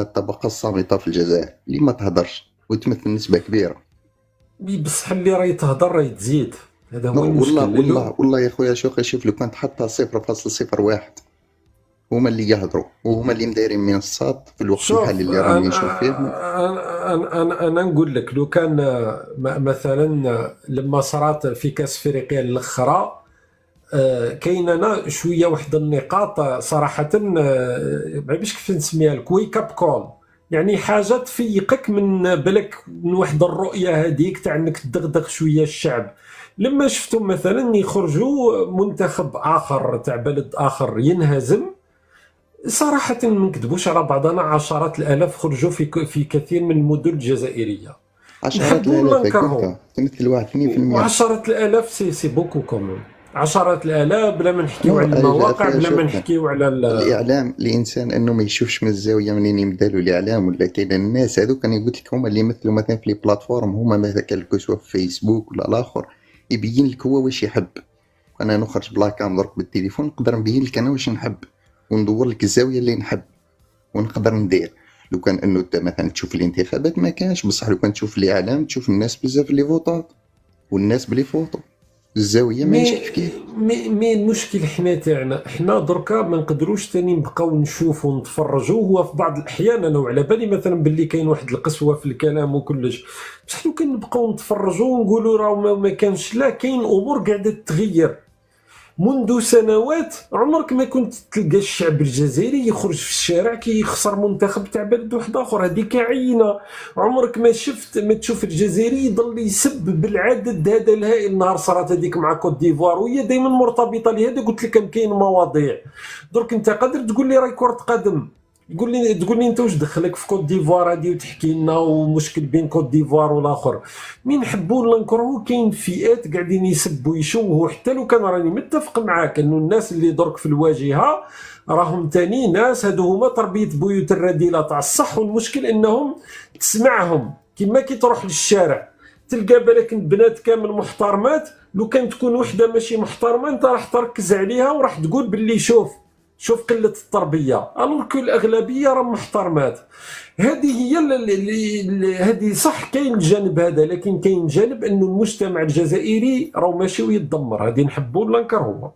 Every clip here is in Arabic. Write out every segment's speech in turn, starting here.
الطبقة الصامتة في الجزائر اللي ما تهدرش وتمثل نسبة كبيرة. بصح اللي راهي تهضر راهي تزيد. هذا نو هو والله المشكل والله والله يا خويا، شوف لو كان تحطها 0.01 هما اللي يهضروا وهما اللي مدايرين منصات في الوقت الحالي شوف اللي راني نشوف فيه. أنا نقول لك لو كان مثلا لما صارت في كاس افريقيا الاخرى، كاين انا شويه واحد النقاط صراحه، ما عرفتش كيف نسميها، الكويك اب كول. يعني حاجه تفيقك من بالك من واحد الرؤيه هذيك تاع انك تدغدغ شويه الشعب. لما شفتم مثلا يخرجوا منتخب اخر تاع بلد اخر ينهزم، صراحة ما نكذبوش على بعضنا، عشرات الآلاف خرجوا في كثير من المدن الجزائرية. عشرات نحبوا ولا الآلاف نكرهوا، قلتها تمثل 1% وعشرات الآلاف سي بوكو كومون. عشرات الآلاف بلا ما نحكيو نو على يا المواقع، خويا بلا ما شوف، نحكيو على الإعلام الإنسان أنه ما يشوفش من الزاوية منين يبدا له الإعلام، ولا كاين الناس هذوك أنا قلت لك هما اللي يمثلوا مثلا في لي بلاتفورم، هما مثلا كالكو سوا في فيسبوك ولا الآخر، يبين لك هو واش يحب. انا نخرج بلا كام درك بالتليفون نقدر نبين لك انا واش نحب وندور لك الزاويه اللي نحب ونقدر ندير. لو كان انه انت مثلا تشوف الانتخابات ما كانش، بصح لو كان تشوف الاعلام تشوف الناس بزاف اللي فوطات والناس بلي فوطو، الزاويه ماهيش مي كيف كيف. مي المشكل حنا تاعنا حنا دركا ما نقدروش تاني نبقاو نشوفوا ونتفرجوا. هو في بعض الاحيان انا وعلى بالي مثلا باللي كاين واحد القسوه في الكلام وكلش، بصح لو كان نبقاو نتفرجوا ونقولوا راه ما كانش، لا كاين امور قاعده تتغير. منذ سنوات عمرك ما كنت تلقى الشعب الجزائري يخرج في الشارع كي يخسر منتخب تاع بلد واحد اخر، هذيك عينه. عمرك ما شفت ما تشوف الجزائري يضل يسب بالعدد هذا الهائل. نهار صارت هذيك مع كوت ديفوار وهي دائما مرتبطه لهذا، قلت لك كاين مواضيع. درك انت قادر تقول لي راهي كره قدم، تقول لي انت واش دخلك في كوت ديفوار هذه وتحكي لنا ومشكل بين كوت ديفوار والاخر. مين نحبوا ولا نكرهوا كاين فئات قاعدين يسبوا يشوهوا. حتى لو كان راني متفق معاك انه الناس اللي درك في الواجهه راهم تاني ناس، هادو هما تربيه بيوت الرذيله تاع الصح. والمشكل انهم تسمعهم كيما كي تروح للشارع تلقى بالك البنات كامل محترمات، لو كان تكون وحده ماشي محترمه انت راح تركز عليها وراح تقول باللي شوف قله التربيه، الوغ كو الاغلبيه راهم محترمات. هذه هي هذه صح. كاين الجانب هذا، لكن كاين جانب انه المجتمع الجزائري راه ماشي ويتدمر. هذه نحبوا ولا نكرهوا.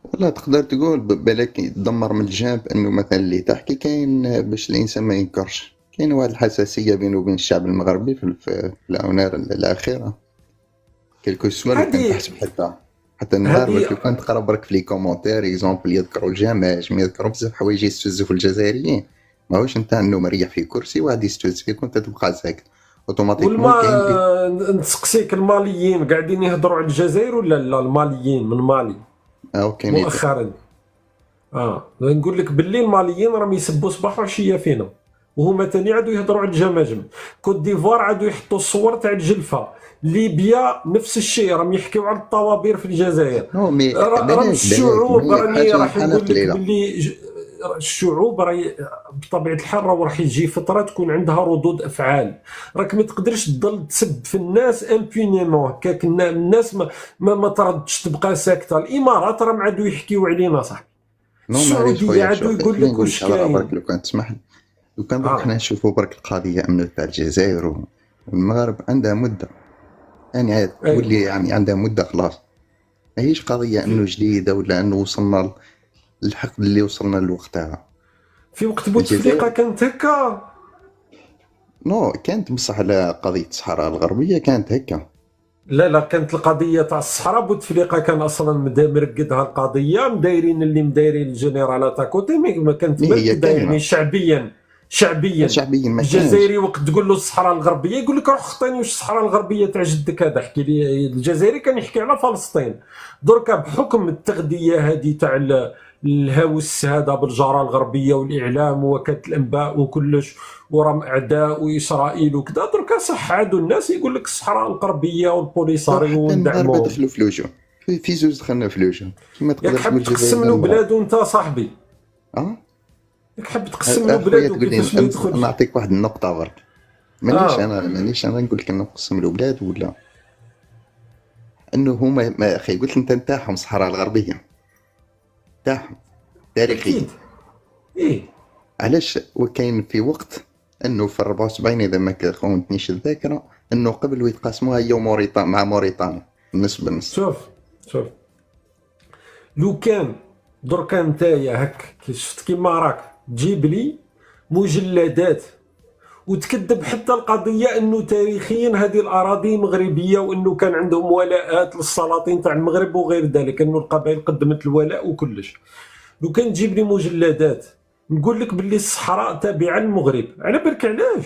والله تقدر تقول بالك يتدمر من الجانب انه مثلا اللي تحكي كاين باش الانسان ما ينكرش، كاين واحد الحساسيه بينه وبين الشعب المغربي في الاونه الاخيره، كيلكو سوا لو كان هذه تحسب حتى النهار هذه برك لو كان تقرا برك في لي كومونتير اكزومبل يذكروا الجماج، ما يذكروا بزاف حوايج يستفزوا في الجزائريين. ماهوش انت انه مريح في كرسي واحد يستفز فيك وانت تبقى ساكت اوتوماتيكمون كاين اللي نسقسيك، الماليين قاعدين يهضروا على الجزائر ولا لا؟ الماليين من مالي كاين يدير. مؤخرا، نقول لك باللي الماليين راهم يسبوا صباح وعشيه فينا، وهما تاني عادوا يهضروا على الجماجم. كوت ديفوار عادوا يحطوا الصور تاع الجلفه. ليبيا نفس الشيء، راهم يحكيو على الطوابير في الجزائر. نو مي راهم بلاك الشعوب مي راني حاجه راح حاجه نقول لك قليله. باللي الشعوب راهي بطبيعه الحال راح يجي فتره تكون عندها ردود افعال. راك ما تقدرش تضل تسب في الناس امبونيمون هكاك. الناس ما تردش تبقى ساكته. الامارات راهم عادوا يحكيو علينا صح، نو معليش السعوديه خويا، عادوا شوف يقول خليني لك نقول لك واش هضره كاين. برك لو كان تسمح لي. لو كان برك حنا نشوفوا برك القضيه انه تاع الجزائر والمغرب عندها مده، يعني عاد اي تولي يعني عندها مده خلاص، ماهيش قضيه انه جديده ولا انه وصلنا للحق اللي وصلنا لوقتها. في وقت بوتفليقه الجزائر كانت هكا. نو كانت بصح على قضيه الصحراء الغربيه كانت هكا. لا كانت القضيه تاع الصحراء بوتفليقه كان اصلا مرقدها القضيه، مدايرين اللي مدايرين الجنرالات كوتي، ما كانت مي هي مرقده يعني كاينه شعبيا. شعبيا ما كانش. الجزائري وقت تقول له الصحراء الغربيه يقول لك روح خطيني واش الصحراء الغربيه تاع جدك هذا، احكي لي. الجزائري كان يحكي على فلسطين. دركا بحكم التغذيه هذه تاع الهوس هذا بالجاره الغربيه والاعلام ووكاله الانباء وكلش، وراهم اعداء واسرائيل وكذا، دركا صح عادوا الناس يقول لك الصحراء الغربيه تو والبوليساريو حتى المغاربه وندعموهم. دخلوا في لوجه، في زوج دخلنا في لوجه، كيما ياك تقدر تقول حاب الجزائر تقسم لا له المغرب. بلادو انت صاحبي، اه ياك حاب تقسم له اخويا بلادو تقول لي كيفاش ما يدخلش. نعطيك واحد النقطه برك. اه مانيش انا نقول لك نقسم البلاد ولا انه هما ما اخي قلت انت نتاعهم الصحراء الغربيه، نتاعهم تاريخيا. اكيد. ايه علاش وكاين في وقت انه في 74 اذا ما خونتنيش الذاكره انه قبلوا يتقاسموها هي مع موريتانيا نص بالنص. شوف لو كان دركا نتايا هك شفت كيما راك تجيب لي مجلدات وتكذب حتى القضيه انه تاريخيا هذه الاراضي مغربيه وانه كان عندهم ولاءات للسلاطين تاع المغرب وغير ذلك، انه القبائل قدمت الولاء وكلش. لو كان تجيب لي مجلدات نقول لك باللي الصحراء تابعه للمغرب، على بالك علاش؟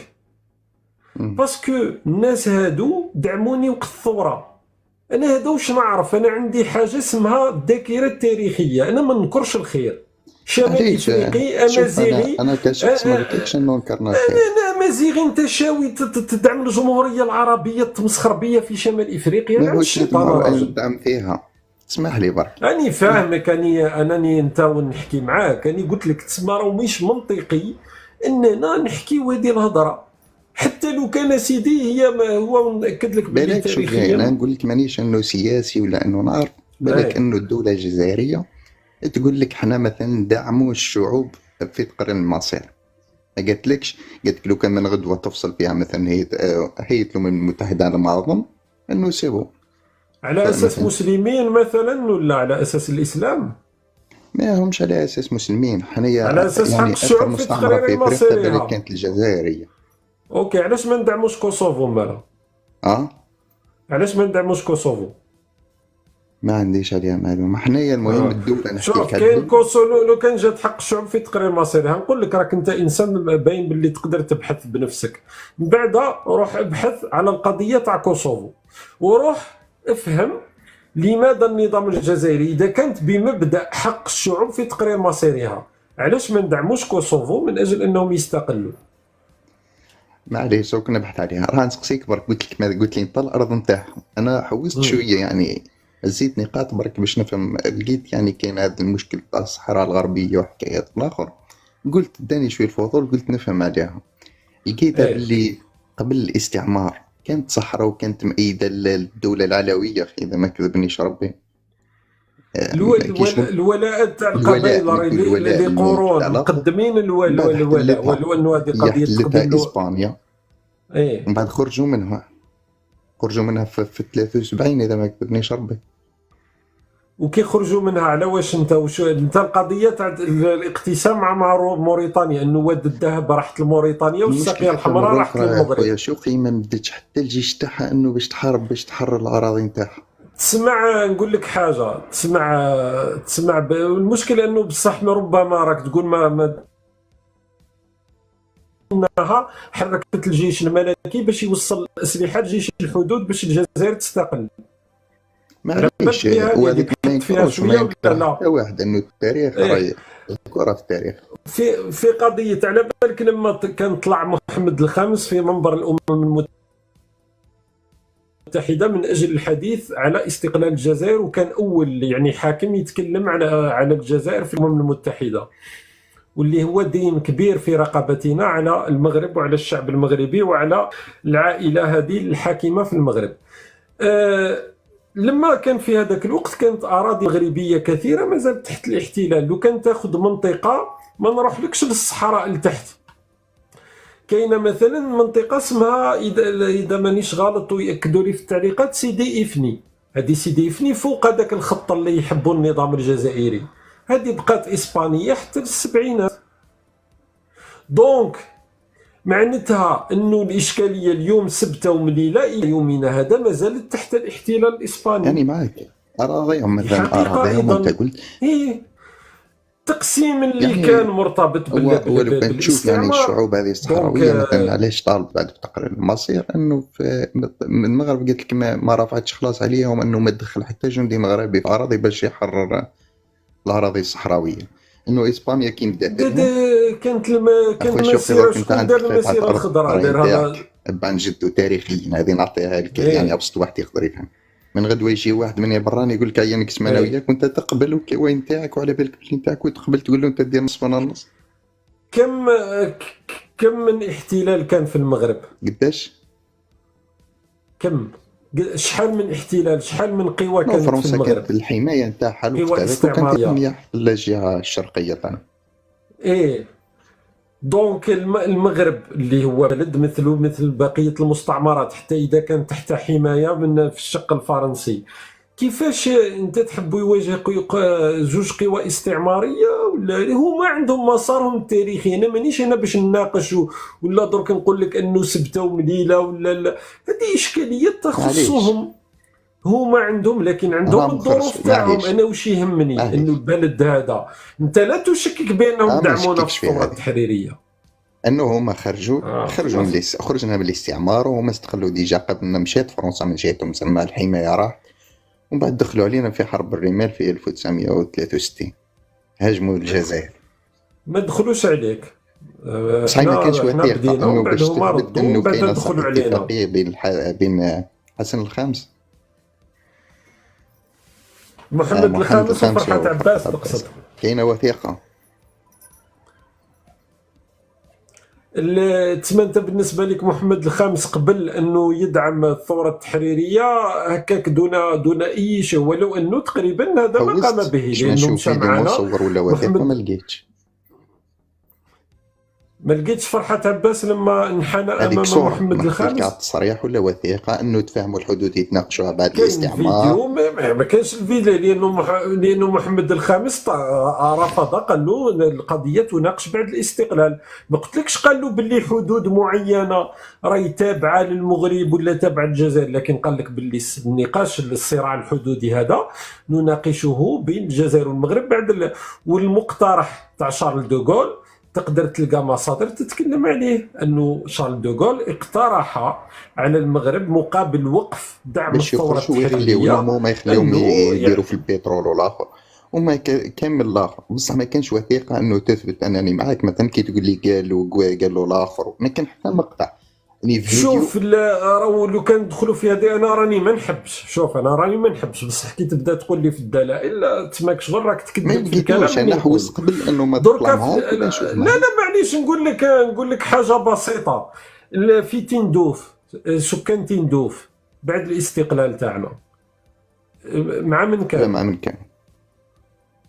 باسكو الناس هادو دعموني وقت الثوره. انا هذا واش نعرف، انا عندي حاجه اسمها الذاكره التاريخيه، انا ما ننكرش الخير. شمال افريقي امازيغي، انا كشخص ما قلتلكش انه نكرنا الخير. انا امازيغي، انت شاوي تدعم الجمهوريه العربيه التمسخر بيا في شمال افريقيا؟ ما هوش ندعم فيها، اسمح لي برك. راني فاهمك، انني انت ونحكي معاك، اني قلت لك تسمى راه مش منطقي اننا نحكيو هذه الهضره، حتى لو كان سيدي هي ما هو ناكد لك بالك تاريخيا. انا نقول لك مانيش انه سياسي ولا انه نعرف، بالك انه الدوله الجزائريه تقول لك حنا مثلا ندعموا الشعوب في تقرير المصير. ما قالتلكش، قالت لك لو كان من غدوه تفصل فيها مثلا هيئه الامم المتحده على ما اظن انه سيبو على اساس مسلمين مثلا ولا على اساس الاسلام؟ ما همش على اساس مسلمين، حنايا على اساس يعني حق الشعوب في تقرير المصير كانت الجزائريه. اوكي، علاش ما ندعموش كوسوفو مالا؟ علاش ما ندعموش كوسوفو؟ ما عنديش عليها معلومه. حنايا المهم الدوله نحكي شوف كاين كوسوفو، لو كان جات حق الشعوب في تقرير مصيري نقول لك راك انت انسان باين باللي تقدر تبحث بنفسك، من بعد روح ابحث على القضيه تاع كوسوفو وروح افهم لماذا النظام الجزائري اذا كانت بمبدا حق الشعوب في تقرير مصيرها علاش ما ندعموش كوسوفو من اجل انهم يستقلوا. معليش كنا نبحث عليها. راه نسقسيك برك، قلت لك ماذا قلت لي نطل الارض نتاعهم. انا حوست شويه يعني زيت نقاط برك باش نفهم. لقيت يعني كاين هذا المشكل تاع الصحراء الغربيه وحكايات الاخر، قلت داني شويه الفضول قلت نفهم عليها. لقيت باللي قبل الاستعمار كانت صحراء وكانت مأيده للدوله العلويه اذا ما كذبنيش ربي. الولاء تاع القبائل اللي قرون مقدمين الولاء وانه هذه قضيه تقدم اسبانيا. من بعد خرجوا منها في 73 اذا ما كذبنيش ربي. وكي خرجوا منها على واش انت القضيه تاع الاقتسام مع موريتانيا، انه واد الذهب راحت لموريتانيا والساقيه الحمراء راحت للمغرب. يا شوقي ما بدتش حتى الجيش تاعها انه باش تحرر الاراضي نتاعها. تسمع نقول لك حاجه، تسمع المشكله انه بصح ربما راك تقول ما انها حركت الجيش الملكي باش يوصل الاسلحه لجيش الحدود باش الجزائر تستقل. معليش وهذيك ما ينكرش واحد انه التاريخ راهي الكره في التاريخ. في قضيه على بالك لما كان طلع محمد الخامس في منبر الامم المتحده من اجل الحديث على استقلال الجزائر، وكان اول يعني حاكم يتكلم على الجزائر في الامم المتحده، واللي هو دين كبير في رقبتنا على المغرب وعلى الشعب المغربي وعلى العائله هذه الحاكمه في المغرب. لما كان في هذاك الوقت كانت اراضي مغربيه كثيره ما زالت تحت الاحتلال. لو كان تاخذ منطقه ما نروحلكش للصحراء لتحت، كاينه مثلا منطقه اسمها اذا مانيش غلط وياكدوا لي في التعليقات سيدي افني. هذه سيدي افني فوق هذاك الخط اللي يحبوا النظام الجزائري، هذه بقات اسبانيه حتى للسبعينات. دونك معناتها انه الاشكاليه اليوم سبته ومليله الى يومنا هذا ما زالت تحت الاحتلال الاسباني. يعني معك اراضيهم مثلا اراضيهم انت قلت تقسيم اللي يعني كان مرتبط ولو كان تشوف يعني الشعوب هذه الصحراويه مثلا علاش طالب بعد في تقرير المصير انه من المغرب قلت لك ما رفعتش خلاص عليهم انه ما تدخل حتى جندي مغربي في اراضي باش يحرر الاراضي الصحراويه. انه اسبانيا كي كانت المسيره شكون دار المسيره الخضراء دارها بان جدو تاريخيا هذه نعطيها لك يعني ابسط واحد يقدر يفهم. من غدوه يجي واحد من براني يقول لك عيا نقسم انا وياك وانت تقبل الكوين نتاعك وعلى بالك بلي نتاعك وتقبل تقول له انت دير نصف انا نص. كم من احتلال كان في المغرب؟ قداش؟ شحال من احتلال، شحال من قوى كانت في المغرب؟ فرنسا كانت الحمايه نتاعها الوقت هذاك وكانت تحمي الجهه الشرقيه تاعنا. دونك المغرب اللي هو بلد مثله مثل بقيه المستعمرات حتى اذا كان تحت حمايه من في الشق الفرنسي، كيفاش انت تحبوا يواجه زوج قوى استعماريه؟ ولا هما عندهم مسارهم التاريخي؟ انا مانيش انا باش نناقش ولا درك نقول لك انه سبته ومليله ولا لا، هذه اشكاليات معليش تخصهم هما عندهم، لكن راه عندهم الظروف مخرج، تاعهم. معليش انا وش يهمني انه معليش البلد هذا، انت لا تشكك بانهم ما دعمونا في نشككش في الثوره هذه، التحريريه. انه هما خرجوا خلاص. خرجنا من الاستعمار، وهما استقلوا ديجا قبلنا. مشات فرنسا من جهتهم تسمى الحمايه راح، ومن بعد دخلوا علينا في حرب الرمال في 1963، هاجموا الجزائر. ما دخلوش عليك، صحيح ما كانش احنا وثيقه بدينا انه ومن بعد باش هما تثبت ردوا ومن انه بعد كاينه دخلوا علينا. اتفاقيه بين حسن الخامس، محمد محمد الخامس الخامس وفرحات عباس وفرحات تقصد؟ عباس، كاينه وثيقه. تسمى انت بالنسبه لك محمد الخامس قبل انه يدعم الثوره التحريريه هكاك دون اي شيء، ولو انه تقريبا هذا ما قام حوست به باش ما لانه نشوف مشى فيديو معنا مصور ولا وثيقه، ما محمد. لقيتش. ما لقيتش فرحات عباس لما انحنى هذيك امام صورة محمد ما قلت لك على الخامس؟ التصريح ولا وثيقة انه تفهموا الحدود يتناقشوها بعد كاين الاستعمار. الفيديو، ما كانش الفيديو لانه محمد الخامس رفض، قال له القضيه تناقش بعد الاستقلال. ما قلتلكش قال له باللي حدود معينه راهي تابعه للمغرب ولا تابعه للجزائر، لكن قال لك باللي النقاش الصراع الحدودي هذا نناقشه بين الجزائر والمغرب بعد والمقترح تاع شارل دوغول تقدر تلقى مصادر تتكلم عليه، انه شارل دوغول اقترح على المغرب مقابل وقف دعم باش الثوره يخرجوا ويخليو التحريريه لهم، وما يخليهم انه يديروا في البترول والاخر، وما كامل الاخر. بصح ما كانش وثيقة انه تثبت انني معاك. مثلا كي تقول لي قالوا الاخر، ما كان حتى مقطع يعني فيديو. شوف راهو لو كان ندخلوا في هذه انا راني ما نحبش. شوف انا راني ما نحبش، بصح كي تبدا تقول لي في الدلائل لا تسماك شغل راك ما تكذب في الكلام لقيتوش، اللي انا نقول. حوست قبل انه ما تطلع دركا معاك ولا نشوف لا معاك. لا معليش نقول لك حاجه بسيطه. في تندوف، سكان تندوف بعد الاستقلال تاعنا مع من لا كان؟ ما من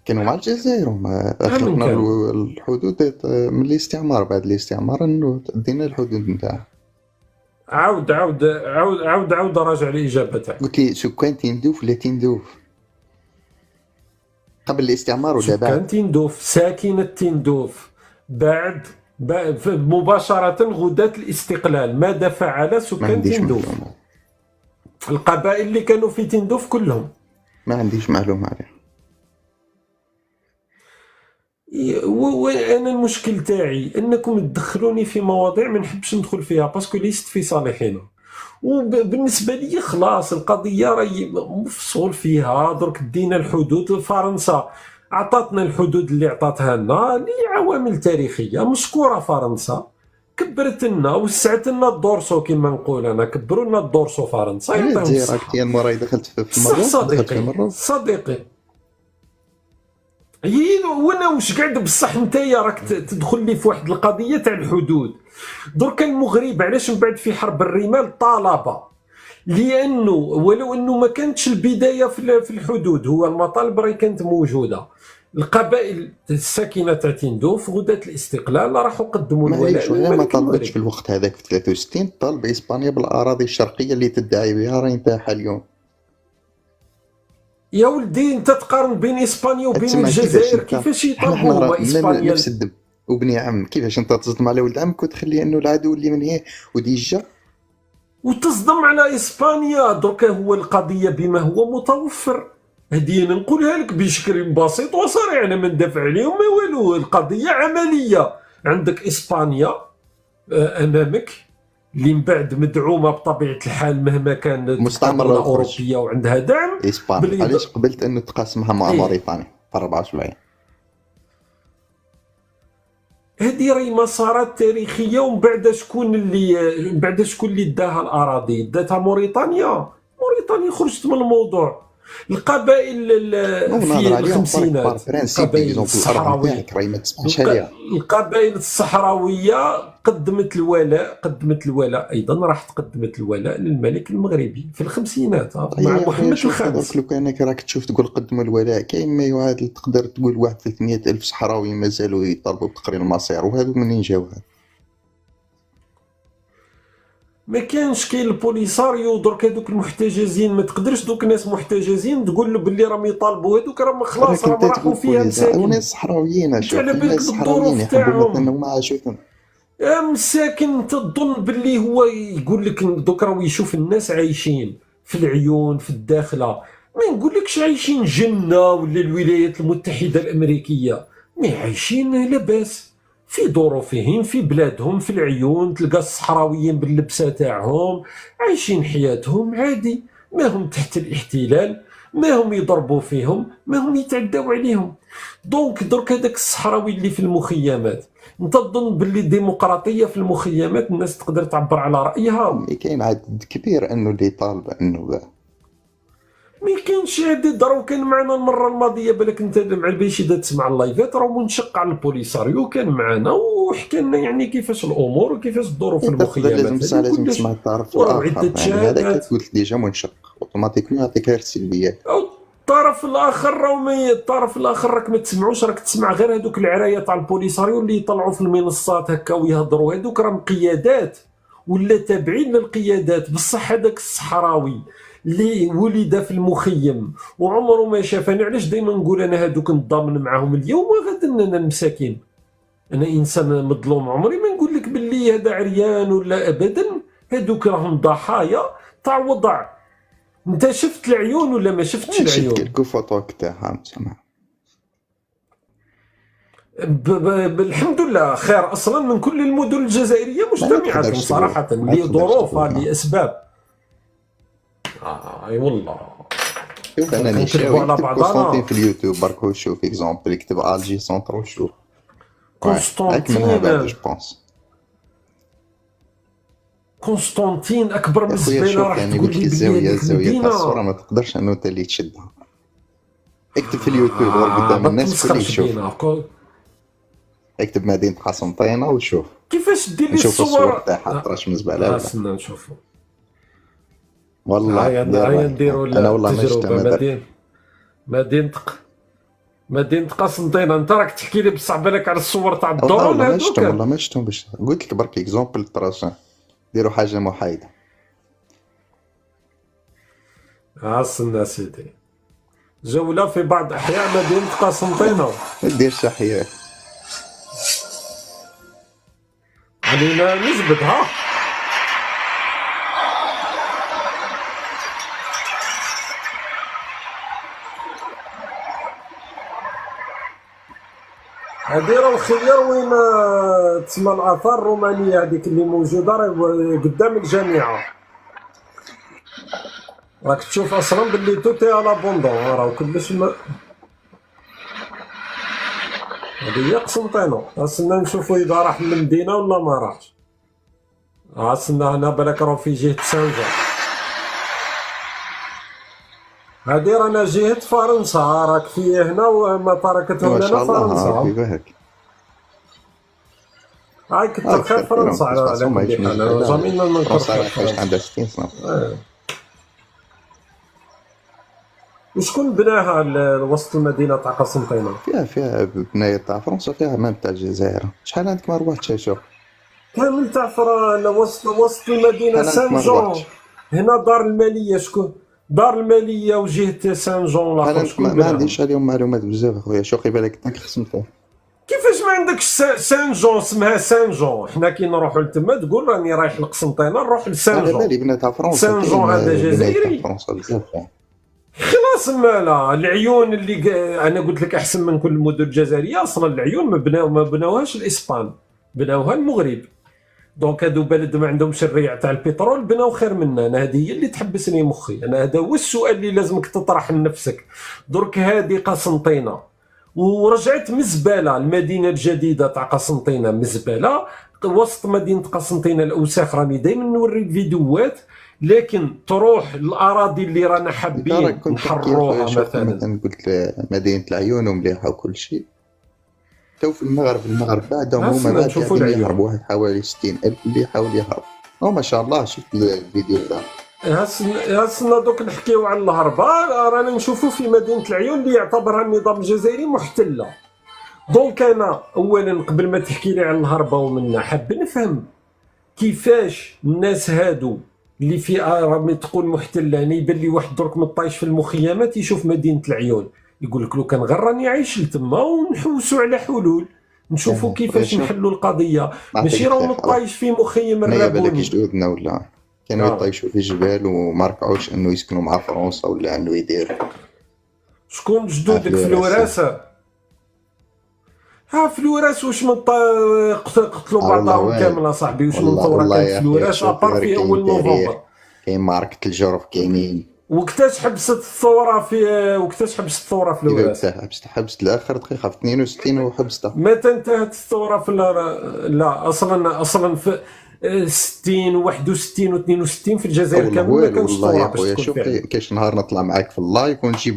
كانوا مع الجزائر، وما مع من اخرنا كان؟ الحدود من الاستعمار. بعد الاستعمار انه دينا الحدود نتاعها. عاود راجع الاجابه تاعك. قلت لي سكان تندوف ولا تندوف قبل الاستعمار ولا بعد؟ سكان تندوف، ساكنة تندوف بعد مباشرة غداة الاستقلال. ماذا فعل ما سكان عنديش تندوف؟ معلومة، القبائل اللي كانوا في تندوف كلهم. ما عنديش معلومة عليه. وانا المشكل تاعي انكم تدخلوني في مواضيع ما نحبش ندخل فيها باسكو ليست في صالحنا. وبالنسبه لي خلاص القضيه راهي مفصول فيها. درك دينا الحدود، فرنسا عطاتنا الحدود اللي عطاتها لنا لعوامل تاريخيه مشكوره. فرنسا كبرت لنا وسعت لنا الدورسو كما نقول انا، كبروا لنا الدورسو فرنسا انا يعطيهم الجزائر الصحه. كي المراي دخلت في صح المغرب، دخلت في صديقي المغرب. صديقي. هي وانا واش قاعد بصح نتايا راك تدخل لي في واحد القضيه تاع الحدود. درك المغرب علاش من بعد في حرب الرمال طالب؟ لانه ولو انه ما كانتش البدايه في الحدود، هو المطالب راهي كانت موجوده. القبائل الساكنه تاع تندوف غداة الاستقلال راحوا قدموا معليش، الولاء ولا ما للملك طلبتش في المغربي. الوقت هذاك في 63 طالب اسبانيا بالاراضي الشرقيه اللي تدعي بها راهي نتاعها اليوم. يا ولدي انت تقارن بين اسبانيا وبين تسمع الجزائر، انت كيفاش احنا يطالبوا هما اسبانيا؟ نفس الدم وبني عم. كيفاش انت تصدم على ولد عمك وتخلي انه العدو اللي من هي وديجا وتصدم على اسبانيا؟ درك هو القضيه بما هو متوفر. هذه انا نقولها لك بشكل بسيط وصريح، انا ما ندافع عليهم ما والو. القضيه عمليه. عندك اسبانيا امامك اللي من بعد مدعومه بطبيعه الحال مهما كانت مستعمره دولة أخرى. اوروبيه وعندها دعم. اسبانيا علاش قبلت انه تقاسمها مع إيه. موريتانيا في 74؟ هذه راهي مسارات تاريخيه. ومن بعد شكون اللي داها الاراضي؟ داتها موريتانيا. موريتانيا خرجت من الموضوع. القبائل نهضر في عليهم بار الخمسينات، برانسيب القبائل اكزومبل الارض الصحراويه، نتاعك راهي ما تسمعش عليها. القبائل الصحراويه قدمت الولاء، قدمت الولاء ايضا، راح قدمت الولاء للملك المغربي في الخمسينات مع يا خويا محمد شوف درك الخامس. لو كانك راك تشوف تقول قدموا الولاء، كاين ما يعادل تقدر تقول واحد 300 ألف صحراوي مازالوا يطالبوا بتقرير المصير، وهذو منين جاو هادو؟ ما كانش كاين البوليساريو درك، هذوك المحتجزين ما تقدرش دوك الناس محتجزين تقول له باللي راهم يطالبوا، هذوك راهم خلاص راك راهم انت راحوا تقول فيها بوليسا مساكين. وناس صحراويين، انت شوف على الناس بالك الصحراويين بالظروف يحبوا مثلا تاعهم هما عاشوتهم. يا مساكن، انت تظن باللي هو يقول لك دوك راهو يشوف الناس عايشين في العيون في الداخله، ما نقولكش عايشين جنه ولا الولايات المتحده الامريكيه، مي عايشين لاباس في ظروفهم في بلادهم في العيون، تلقى الصحراويين باللبسه تاعهم عايشين حياتهم عادي، ما هم تحت الاحتلال، ما هم يضربوا فيهم، ما هم يتعداو عليهم. دونك درك هذاك الصحراوي اللي في المخيمات، انت تظن باللي الديمقراطيه في المخيمات الناس تقدر تعبر على رايها؟ مي كاين عدد كبير انه اللي طالب انه ما كاينش هادي ضرو. كان معنا المره الماضيه بالك انت مع البيشي دا تسمع اللايفات، راه منشق على البوليساريو كان معنا وحكى لنا يعني كيفاش الامور وكيفاش الظروف في انت تقدر المخيمات لازم هذه لازم كلش، تسمع الطرف وراه الاخر، عده يعني هذاك شهادات. قلت ديجا منشق اوتوماتيكمون يعطيك غير السلبيات. او الطرف الاخر راهو الطرف الاخر راك ما تسمعوش، راك تسمع غير هذوك العرايه تاع البوليساريو اللي يطلعوا في المنصات هكا ويهضروا، هذوك راهم قيادات ولا تابعين للقيادات. بصح هذاك الصحراوي اللي ولد في المخيم وعمره ما شاف، انا علاش دائما نقول انا هذوك نتضامن معاهم اليوم وغدا، انا المساكين، انا انسان مظلوم، عمري ما نقول لك باللي هذا عريان ولا ابدا، هذوك راهم ضحايا تاع وضع. انت شفت العيون ولا ما شفتش شفت العيون؟ كيلكو فوتو تاعها سامع. الحمد لله خير اصلا من كل المدن الجزائريه مجتمعه تقدرش صراحه تقول. ما لظروفها تقدرش تقول. لاسباب. اي والله. شوف انا كنكذبوا نشاوي على يكتب بعضنا. قسطنطين في اليوتيوب برك، هو شوف اكزومبل يكتب الجي سونتر وشوف هاك من هذا جو بونس. قسطنطين اكبر من يا خويا الزبيله، شوف راح يعني تقول قلت لي لك بلي الزاويه هذيك تاع الصوره المدينه. ما تقدرش انه انت اللي تشدها. اكتب في اليوتيوب غير قدام الناس كل يشوف. اكتب مدينة قسنطينة وشوف. كيفاش دير لي نشوف الصور الصور تاعها تراش من زبالة ولا. خاصنا نشوفوا. والله هيا نديروا انا والله ما شفتها ما درت. مدينة قسنطينة. انت راك تحكي لي بصح بالك على الصور تاع والله الدرون ما هذوك. شفتهم والله ما شفتهم، باش قلت لك برك اكزومبل تراش ديروا حاجة محايدة. عاصنا سيدي جولة في بعض أحياء مدينة قسنطينة. ما ديرش أحياء علينا نجبدها. هادي راه الخير وين تسمى الآثار الرومانية هذيك اللي موجودة راه قدام الجامعة. راك تشوف اصلا باللي توتي على بوندون راه كلش هذه هي قسنطينة. خاصنا نشوفو اذا راح للمدينة ولا ما راحش. خاصنا هنا بالك راه في جهة سانجا. هذه رانا جهة فرنسا، راك في هنا ومطار كتهون لنا فرنسا. هاي كتر خير فرنسا على كل حال. زميلنا ننكر فرنسا عندها 60 سنة. وشكون بناها وسط المدينة تاع قسنطينة؟ فيها بناية تاع فرنسا، فيها مام تاع الجزائر. شحال عندك ما روحتش شوف؟ كامل تاع وسط المدينة سان جون. هنا دار المالية شكون؟ دار المالية وجهة سان جون لاخر شكون بناها؟ ما عنديش عليهم معلومات بزاف اخويا، شو قبالك انك قسمتهم. كيفاش ما عندكش سان جون؟ اسمها سان جون. حنا كي نروحوا لتما تقول راني رايح لقسنطينة نروح لسان جون. على بالي بنات تاع فرنسا. سان جون هذا جزائري. فرنسا بزاف خلاص مالا العيون اللي انا قلت لك احسن من كل المدن الجزائريه. اصلا العيون ما بناوهاش الاسبان، بناوها المغرب. دونك هادو بلد ما عندهمش الريع تاع البترول بناو خير منا. انا هذه هي اللي تحبسني مخي. انا هذا هو السؤال اللي لازمك تطرح لنفسك. درك هذه قسنطينه ورجعت مزبله. المدينه الجديده تاع قسنطينه مزبله، وسط مدينه قسنطينه الاوساخ. راني دائما نوري الفيديوهات، لكن تروح الاراضي اللي رانا راك حابين كنت تحكي نحرروها شفت مثلا. مثلا قلت مدينة العيون ومليحة وكل شيء. تو في المغرب بعدهم هما هسنا بعد نشوفوا قاعدين العيون. يهربوا، واحد حوالي 60,000 اللي يحاول يهرب. أو ما شاء الله شفت الفيديو تاعه. هسنا دوك نحكيو على الهربه. رانا نشوفوا في مدينه العيون اللي يعتبرها النظام الجزائري محتله. دونك انا اولا قبل ما تحكي لي على الهربه ومنا، حاب نفهم كيفاش الناس هادو اللي في راهي تقول محتله. يعني يبان لي واحد درك مطايش في المخيمات يشوف مدينه العيون يقول لك لو كان غير راني عايش لتما، ونحوسوا على حلول نشوفوا كيفاش شوف نحلوا القضيه. نعطيك ماشي راهو نصيحة. مطايش في مخيم حنايا بالك الرابوني. جدودنا ولا كانوا يطيشوا في الجبال وما ركعوش انه يسكنوا مع فرنسا ولا انه يديروا. شكون جدودك في الوراثة. الوراثه؟ في الوراث واش من قتلوا والله بعضهم وين. كامل اصاحبي؟ واش من والله ثوره والله كانت يا في اخي الوراث شوف ابار في كاين اول تاريخ، نوفمبر؟ كاين معركة الجرف كاينين. وقتاش حبست الثوره في كيف الوراث؟ حبست لاخر دقيقة في 62 وحبستها. متى انتهت الثوره في لا اصلا في 60 و61 و62 في الجزائر والله كامل ما والو كانش والله يا ثوره باش خويا. تكون شوف فعلا. كاش نهار نطلع معاك في اللايف ونجيب